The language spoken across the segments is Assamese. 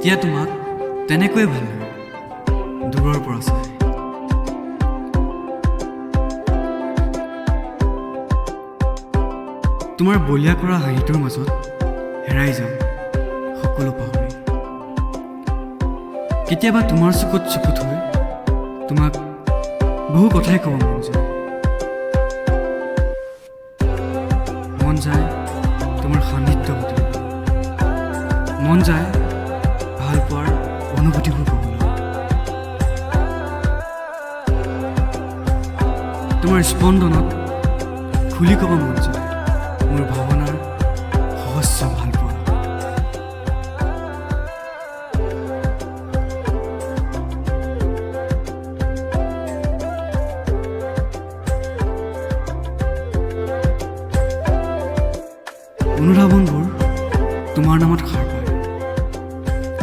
এতিয়া তোমাক তেনেকৈয়ে ভাল লাগে দূৰৰ পৰা চাই। তোমাৰ বলিয়া কৰা হাঁহিটোৰ মাজত হেৰাই যাম সকলো পাহৰি। কেতিয়াবা তোমাৰ চকুত চকুত হৈ তোমাক বহু কথাই ক'ব মন যায়। মন যায় তোমাৰ সান্নিধ্য বুটলিব, মন যায় ভাল পোৱাৰ অনুভূতিবোৰ ক'বলৈ। তোমাৰ স্পন্দনত খুলি ক'ব মন যায় মোৰ ভাৱনাৰ সহস্ৰ ভাল পোৱা। অনুধাৱনবোৰ তোমাৰ নামত সাৰ পায়।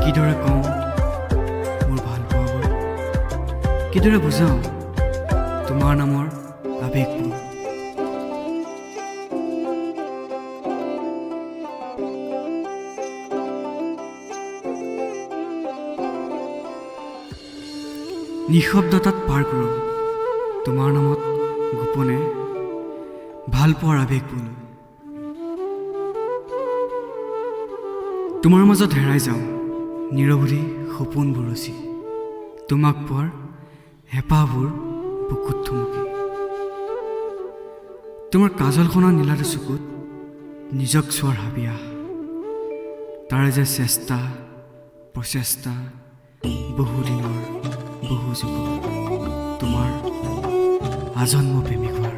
কিদৰে কওঁ মোৰ ভাল পোৱাবোৰ, কিদৰে বুজাওঁ তোমাৰ নামৰ আৱেগবোৰ। নিঃশব্দতাত পাৰ কৰোঁ তোমাৰ নামত গোপনে ভাল পোৱাৰ আৱেগবোৰ। তোমাৰ মাজত হেৰাই যাওঁ নিৰৱধি সপোনবোৰ ৰচি, তোমাক পোৱাৰ হেঁপাহবোৰ বুকুত থুমুকি। তোমাৰ কাজলখনৰ নীলাতে চকুত নিজক চোৱাৰ হাবিয়াহ, তাৰে যে চেষ্টা প্ৰচেষ্টা বহুদিনৰ বহু যুগ তোমাৰ আজন্ম প্ৰেমিক হোৱাৰ।